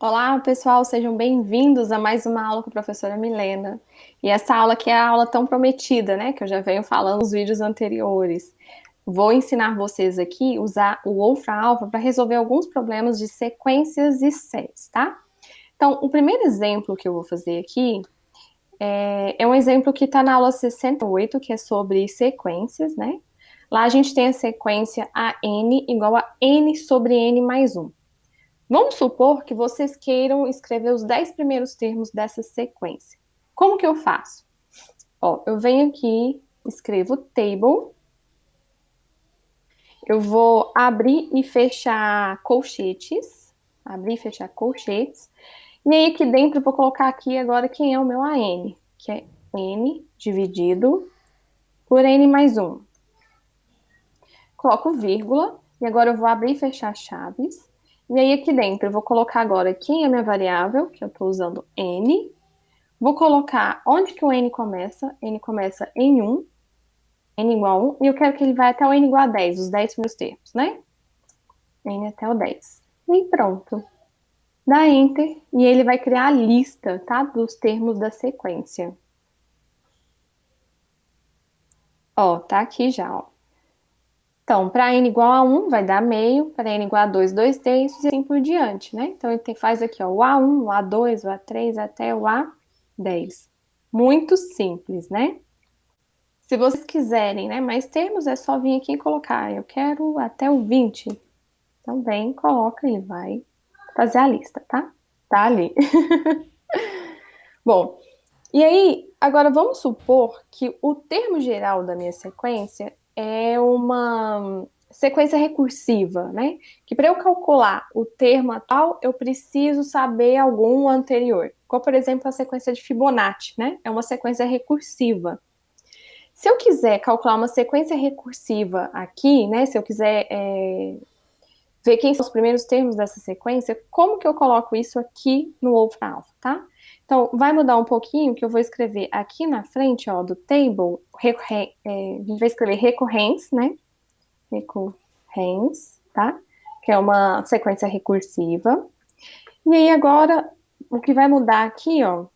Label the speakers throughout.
Speaker 1: Olá, pessoal, sejam bem-vindos a mais uma aula com a professora Milena. E essa aula aqui é a aula tão prometida, né? Que eu já venho falando nos vídeos anteriores. Vou ensinar vocês aqui a usar o Wolfram Alpha para resolver alguns problemas de sequências e séries, tá? Então, o primeiro exemplo que eu vou fazer aqui é um exemplo que está na aula 68, que é sobre sequências, né? Lá a gente tem a sequência AN igual a N sobre N mais 1. Vamos supor que vocês queiram escrever os 10 primeiros termos dessa sequência. Como que eu faço? Ó, eu venho aqui, escrevo table, eu vou abrir e fechar colchetes, e aí aqui dentro eu vou colocar aqui agora quem é o meu AN, que é N dividido por N mais 1. Coloco vírgula, e agora eu vou abrir e fechar chaves. E aí aqui dentro eu vou colocar agora quem é a minha variável, que eu estou usando N. Vou colocar onde que o N começa. N começa em 1, N igual a 1, e eu quero que ele vá até o N igual a 10, os 10 primeiros termos, né? N até o 10. E pronto. Dá Enter, e ele vai criar a lista, tá? Dos termos da sequência. Ó, tá aqui já, ó. Então, para N igual a 1, vai dar meio, para N igual a 2, 2 terços, e assim por diante, né? Então, ele faz aqui, ó, o A1, o A2, o A3, até o A10. Muito simples, né? Se vocês quiserem, né, mais termos, é só vir aqui e colocar. Eu quero até o 20. Então, vem, coloca e vai fazer a lista, tá? Tá ali. Bom, e aí, agora vamos supor que o termo geral da minha sequência é uma sequência recursiva, né? Que para eu calcular o termo atual, eu preciso saber algum anterior. Como, por exemplo, a sequência de Fibonacci, né? É uma sequência recursiva. Se eu quiser calcular uma sequência recursiva aqui, né? Se eu quiser ver quem são os primeiros termos dessa sequência, como que eu coloco isso aqui no Wolfram Alpha, tá? Então, vai mudar um pouquinho, que eu vou escrever aqui na frente, ó, do table, a gente vai escrever recorrentes, né? Recorrentes, tá? Que é uma sequência recursiva. E aí, agora, o que vai mudar aqui, ó,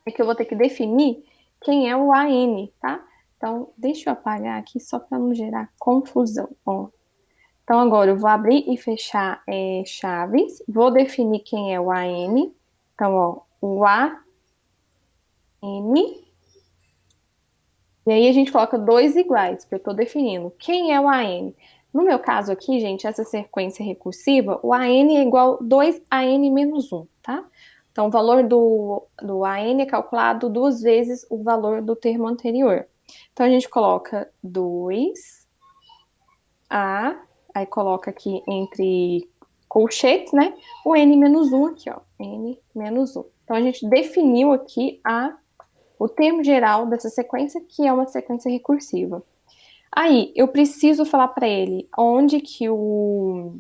Speaker 1: é que eu vou ter que definir quem é o AN, tá? Então, deixa eu apagar aqui só para não gerar confusão, ó. Então, agora eu vou abrir e fechar chaves, vou definir quem é o AN. Então, ó, o AN, e aí a gente coloca dois iguais, porque eu estou definindo quem é o AN. No meu caso aqui, gente, essa sequência recursiva, o AN é igual a 2AN menos 1, tá? Então, o valor do AN é calculado duas vezes o valor do termo anterior. Então, a gente coloca 2A, aí coloca aqui entre colchetes, né? O N menos 1 aqui, ó. N menos 1. Então, a gente definiu aqui o termo geral dessa sequência, que é uma sequência recursiva. Aí, eu preciso falar para ele onde que o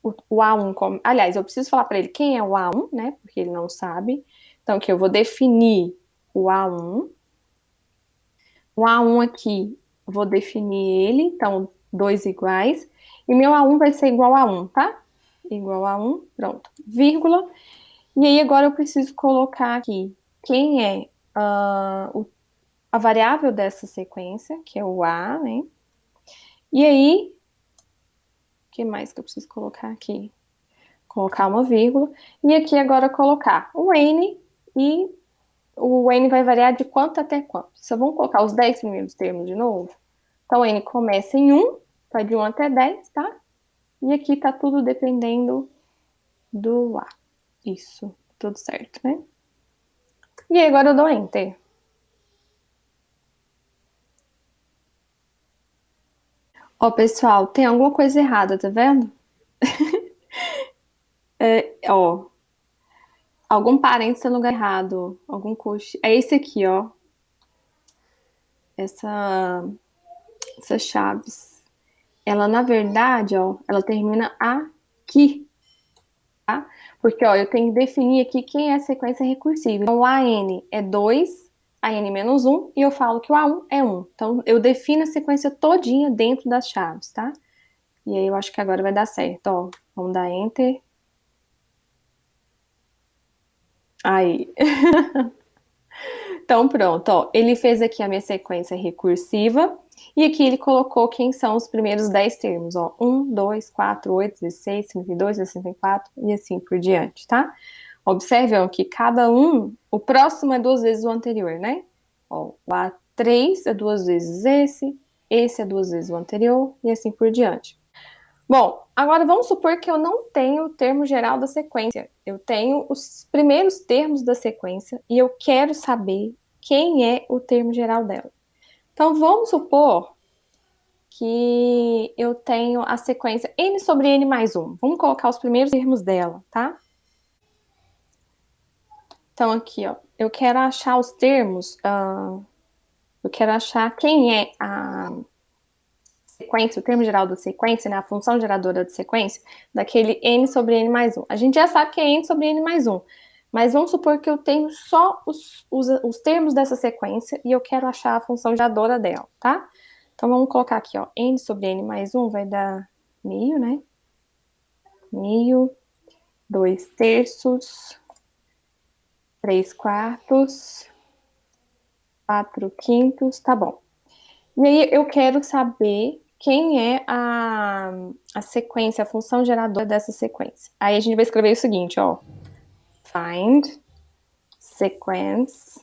Speaker 1: A1... Aliás, eu preciso falar para ele quem é o A1, né? Porque ele não sabe. Então, aqui eu vou definir o A1. O A1 aqui, vou definir ele. Então, dois iguais. E meu A1 vai ser igual a 1, tá? Igual a 1, pronto. Vírgula. E aí, agora eu preciso colocar aqui quem é a variável dessa sequência, que é o A, né? E aí, o que mais que eu preciso colocar aqui? Colocar uma vírgula. E aqui agora colocar o N, e o N vai variar de quanto até quanto. Só vamos colocar os 10 primeiros termos de novo. Então, o N começa em 1, vai de 1 até 10, tá? E aqui tá tudo dependendo do A. Isso, tudo certo, né? E aí, agora eu dou Enter. Ó, pessoal, tem alguma coisa errada, tá vendo? Ó, algum parênteses no lugar errado, algum coxa. É esse aqui, ó. Essas chaves. Ela, na verdade, ó, ela termina aqui, tá? Porque, ó, eu tenho que definir aqui quem é a sequência recursiva. Então, o AN é 2, AN menos 1, e eu falo que o A1 é 1. Então, eu defino a sequência todinha dentro das chaves, tá? E aí, eu acho que agora vai dar certo, ó. Vamos dar Enter. Aí. Então, pronto, ó. Ele fez aqui a minha sequência recursiva. E aqui ele colocou quem são os primeiros 10 termos, ó. 1, 2, 4, 8, 16, 52, 64 e assim por diante, tá? Observam que cada um, o próximo é 2 vezes o anterior, né? Ó, o A3 é 2 vezes esse é 2 vezes o anterior e assim por diante. Bom, agora vamos supor que eu não tenho o termo geral da sequência. Eu tenho os primeiros termos da sequência e eu quero saber quem é o termo geral dela. Então, vamos supor que eu tenho a sequência n sobre n mais 1. Vamos colocar os primeiros termos dela, tá? Então, aqui, ó, eu quero achar os termos, eu quero achar quem é a sequência, o termo geral da sequência, né, a função geradora de sequência, daquele n sobre n mais 1. A gente já sabe que é n sobre n mais 1, mas vamos supor que eu tenho só os termos dessa sequência e eu quero achar a função geradora dela, tá? Então, vamos colocar aqui, ó, n sobre n mais 1 vai dar meio, né? Meio, 2 terços, 3 quartos, 4 quintos, tá bom. E aí eu quero saber quem é a sequência, a função geradora dessa sequência. Aí a gente vai escrever o seguinte, ó. Find sequence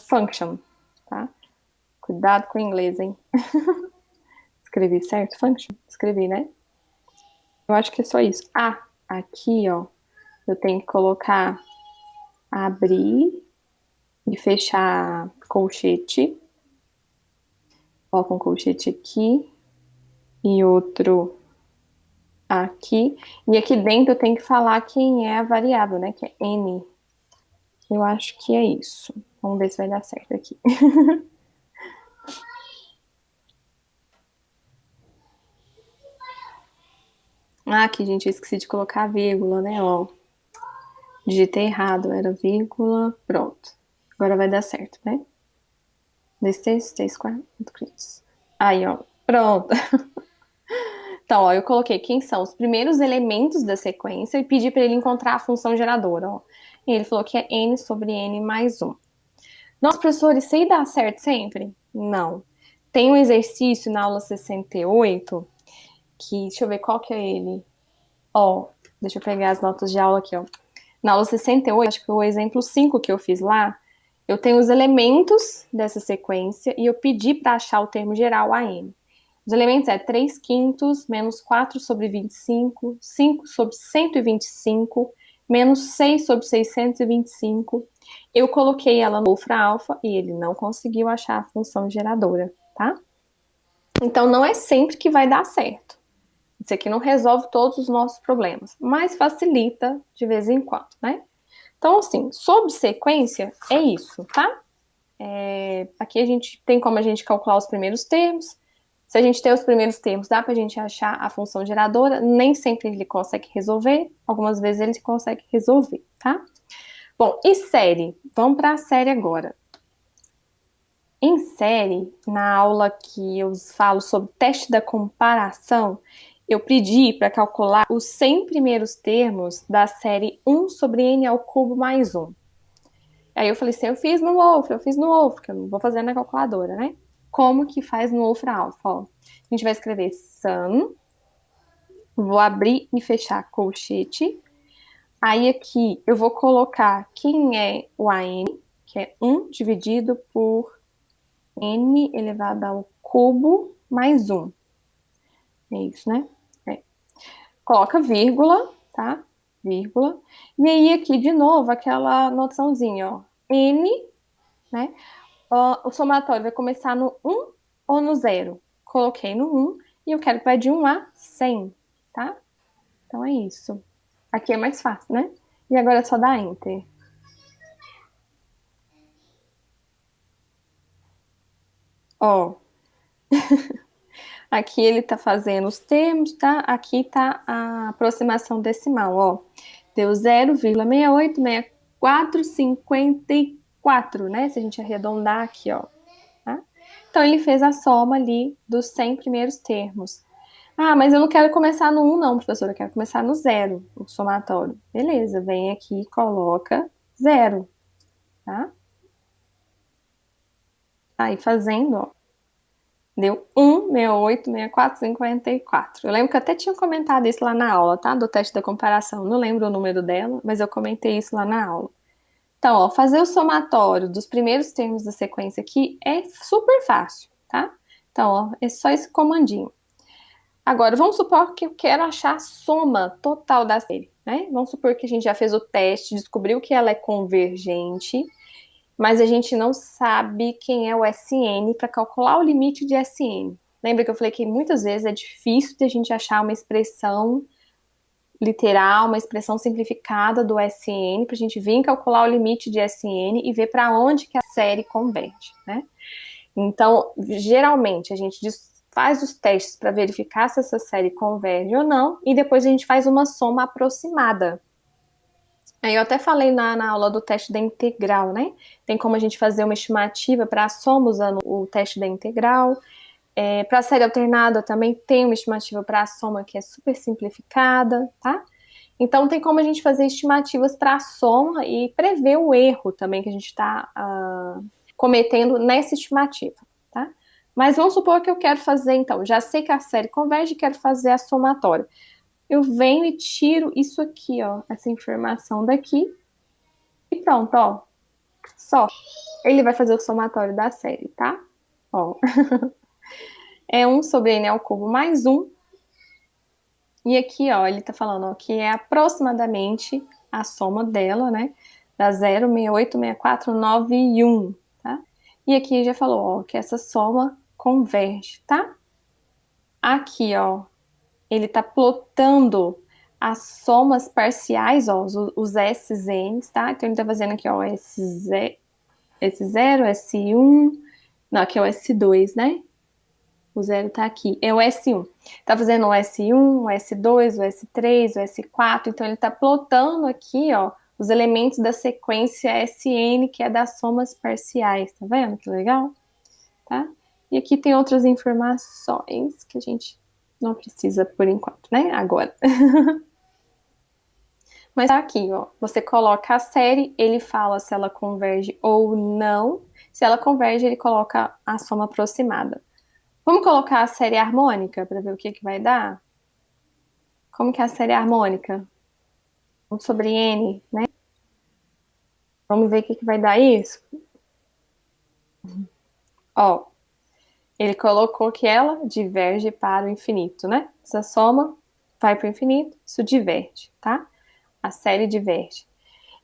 Speaker 1: function, tá? Cuidado com o inglês, hein? Escrevi certo? Function? Escrevi, né? Eu acho que é só isso. Ah, aqui, ó, eu tenho que colocar abrir e fechar colchete. Coloca um colchete aqui e outro aqui. E aqui dentro eu tenho que falar quem é a variável, né? Que é n. Eu acho que é isso. Vamos ver se vai dar certo aqui. Ah, aqui, gente, eu esqueci de colocar a vírgula, né? Ó, digitei errado, era vírgula, pronto. Agora vai dar certo, né? 2 terços, 3 quartos. Aí, ó, pronto. Então, ó, eu coloquei quem são os primeiros elementos da sequência e pedi para ele encontrar a função geradora, ó. E ele falou que é n sobre n mais 1. Nossa, professor, isso aí dá certo sempre? Não. Tem um exercício na aula 68 que, deixa eu ver qual que é ele. Ó, deixa eu pegar as notas de aula aqui, ó. Na aula 68, acho que foi o exemplo 5 que eu fiz lá, eu tenho os elementos dessa sequência e eu pedi para achar o termo geral AN. Os elementos é 3 quintos, menos 4 sobre 25, 5 sobre 125, menos 6 sobre 625. Eu coloquei ela no wolfram alfa e ele não conseguiu achar a função geradora, tá? Então, não é sempre que vai dar certo. Isso aqui não resolve todos os nossos problemas, mas facilita de vez em quando, né? Então, assim, sobre sequência, é isso, tá? Aqui a gente tem como a gente calcular os primeiros termos. Se a gente tem os primeiros termos, dá pra gente achar a função geradora. Nem sempre ele consegue resolver, algumas vezes ele consegue resolver, tá? Bom, e série? Vamos para a série agora. Em série, na aula que eu falo sobre teste da comparação, eu pedi para calcular os 100 primeiros termos da série 1 sobre n ao cubo mais 1. Aí eu falei assim, eu fiz no Wolf, que eu não vou fazer na calculadora, né? Como que faz no Wolfram Alpha? Ó, a gente vai escrever sum, vou abrir e fechar colchete. Aí aqui eu vou colocar quem é o AN, que é 1 dividido por n elevado ao cubo mais 1. É isso, né? É. Coloca vírgula, tá? Vírgula. E aí aqui, de novo, aquela notaçãozinha, ó. N, né? O somatório vai começar no 1 ou no 0? Coloquei no 1 e eu quero que vai de 1 a 100, tá? Então é isso. Aqui é mais fácil, né? E agora é só dar Enter. Ó, aqui ele tá fazendo os termos, tá? Aqui tá a aproximação decimal, ó. Deu 0,686454, né? Se a gente arredondar aqui, ó. Tá? Então ele fez a soma ali dos 100 primeiros termos. Ah, mas eu não quero começar no 1 não, professora, eu quero começar no 0, o somatório. Beleza, vem aqui e coloca 0, tá? Aí fazendo, ó, deu 1, 68, 64, 54. Eu lembro que eu até tinha comentado isso lá na aula, tá? Do teste da comparação. Não lembro o número dela, mas eu comentei isso lá na aula. Então, ó, fazer o somatório dos primeiros termos da sequência aqui é super fácil, tá? Então, ó, é só esse comandinho. Agora, vamos supor que eu quero achar a soma total da série, né? Vamos supor que a gente já fez o teste, descobriu que ela é convergente, mas a gente não sabe quem é o SN para calcular o limite de SN. Lembra que eu falei que muitas vezes é difícil de a gente achar uma expressão literal, uma expressão simplificada do SN, para a gente vir calcular o limite de SN e ver para onde que a série converge, né? Então, geralmente, a gente faz os testes para verificar se essa série converge ou não, e depois a gente faz uma soma aproximada. Aí eu até falei na aula do teste da integral, né? Tem como a gente fazer uma estimativa para a soma usando o teste da integral. Para a série alternada também tem uma estimativa para a soma que é super simplificada, tá? Então tem como a gente fazer estimativas para a soma e prever o erro também que a gente está cometendo nessa estimativa, tá? Mas vamos supor que eu quero fazer, então, já sei que a série converge e quero fazer a somatória. Eu venho e tiro isso aqui, ó, essa informação daqui, e pronto, ó, só. Ele vai fazer o somatório da série, tá? Ó, é 1 sobre n ao cubo mais 1, e aqui, ó, ele tá falando, ó, que é aproximadamente a soma dela, né, da 0, 68, 64, 9 e 1, tá? E aqui já falou, ó, que essa soma converge, tá? Aqui, ó, ele tá plotando as somas parciais, ó, os SNs, tá? Então ele tá fazendo aqui, ó, S0, S1, não, aqui é o S2, né? O 0 tá aqui, é o S1. Tá fazendo o S1, o S2, o S3, o S4, então ele tá plotando aqui, ó, os elementos da sequência SN, que é das somas parciais, tá vendo que legal? Tá? E aqui tem outras informações que a gente não precisa por enquanto, né? Agora. Mas tá aqui, ó. Você coloca a série, ele fala se ela converge ou não. Se ela converge, ele coloca a soma aproximada. Vamos colocar a série harmônica para ver o que vai dar? Como que é a série harmônica? 1 sobre n, né? Vamos ver o que vai dar isso? Ó, ele colocou que ela diverge para o infinito, né? Essa soma vai para o infinito, isso diverge, tá? A série diverge.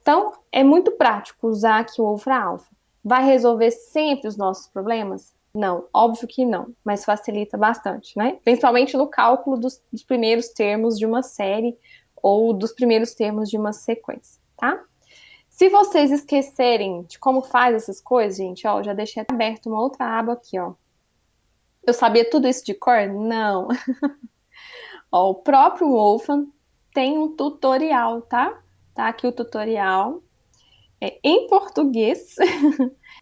Speaker 1: Então, é muito prático usar aqui o Wolfram Alpha. Vai resolver sempre os nossos problemas? Não, óbvio que não, mas facilita bastante, né? Principalmente no cálculo dos primeiros termos de uma série ou dos primeiros termos de uma sequência, tá? Se vocês esquecerem de como faz essas coisas, gente, ó, já deixei aberto uma outra aba aqui, ó. Eu sabia tudo isso de cor? Não. Ó, o próprio Wolfram tem um tutorial, tá? Tá aqui o tutorial em português,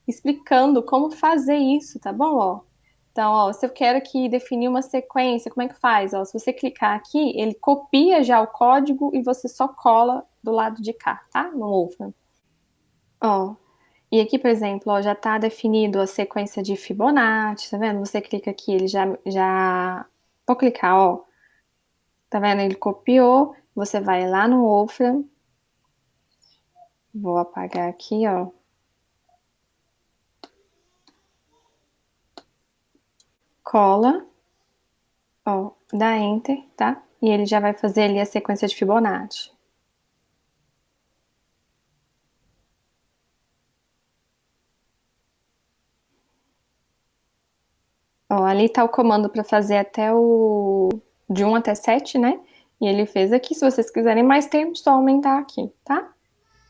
Speaker 1: explicando como fazer isso, tá bom? Ó, então, ó, se eu quero aqui definir uma sequência, como é que faz? Ó, se você clicar aqui, ele copia já o código e você só cola do lado de cá, tá? No Wolfram. Ó, e aqui, por exemplo, ó, já está definido a sequência de Fibonacci, tá vendo? Você clica aqui, ele já... Vou clicar, ó. Tá vendo? Ele copiou, você vai lá no Wolfram. Vou apagar aqui, ó. Cola, ó, dá Enter, tá? E ele já vai fazer ali a sequência de Fibonacci. Ó, ali tá o comando para fazer até o... de 1 até 7, né? E ele fez aqui, se vocês quiserem mais termos, só aumentar aqui, tá?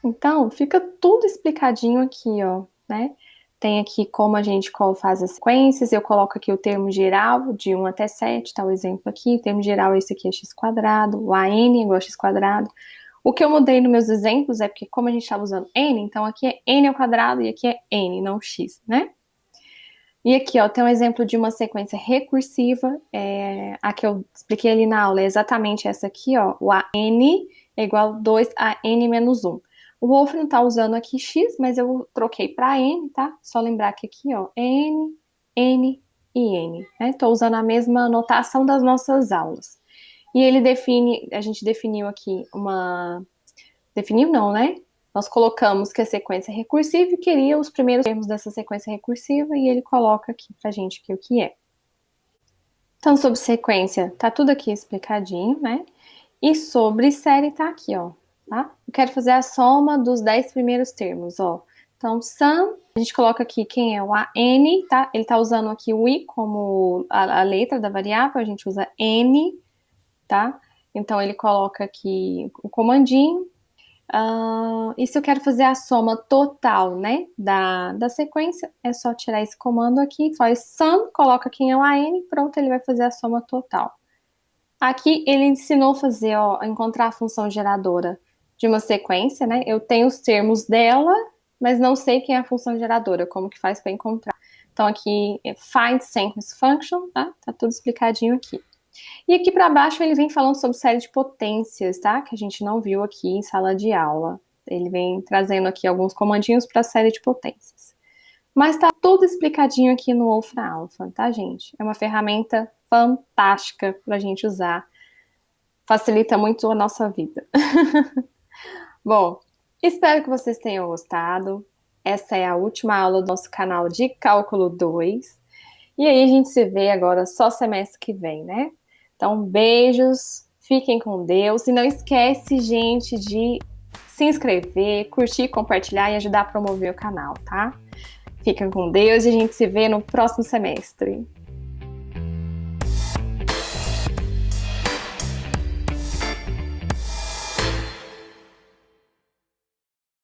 Speaker 1: Então, fica tudo explicadinho aqui, ó, né? Tem aqui como a gente faz as sequências, eu coloco aqui o termo geral, de 1 até 7, tá o exemplo aqui, o termo geral esse aqui é x², o AN é igual a x². O que eu mudei nos meus exemplos é porque como a gente estava usando n, então aqui é n ao quadrado e aqui é n, não x, né? E aqui, ó, tem um exemplo de uma sequência recursiva, a que eu expliquei ali na aula, é exatamente essa aqui, ó, o AN é igual a 2 a N menos 1. O Wolf não tá usando aqui X, mas eu troquei para N, tá? Só lembrar que aqui, ó, N, N e N, né? Tô usando a mesma notação das nossas aulas. E ele define, a gente definiu aqui definiu não, né? Nós colocamos que a sequência é recursiva e queria os primeiros termos dessa sequência recursiva e ele coloca aqui pra gente o que é. Então, sobre sequência, tá tudo aqui explicadinho, né? E sobre série tá aqui, ó, tá? Eu quero fazer a soma dos 10 primeiros termos, ó. Então, sum, a gente coloca aqui quem é o AN, tá? Ele tá usando aqui o I como a letra da variável, a gente usa N, tá? Então, ele coloca aqui o comandinho. E se eu quero fazer a soma total, né, da sequência, é só tirar esse comando aqui, faz sum, coloca aqui em AN, pronto, ele vai fazer a soma total. Aqui ele ensinou a fazer, ó, encontrar a função geradora de uma sequência, né? Eu tenho os termos dela, mas não sei quem é a função geradora, como que faz para encontrar. Então aqui é find sequence function, tá? Tá tudo explicadinho aqui. E aqui para baixo ele vem falando sobre série de potências, tá? Que a gente não viu aqui em sala de aula. Ele vem trazendo aqui alguns comandinhos para a série de potências. Mas tá tudo explicadinho aqui no Wolfram Alpha, tá, gente? É uma ferramenta fantástica para a gente usar. Facilita muito a nossa vida. Bom, espero que vocês tenham gostado. Essa é a última aula do nosso canal de Cálculo 2. E aí a gente se vê agora só semestre que vem, né? Então, beijos, fiquem com Deus. E não esquece, gente, de se inscrever, curtir, compartilhar e ajudar a promover o canal, tá? Fiquem com Deus e a gente se vê no próximo semestre.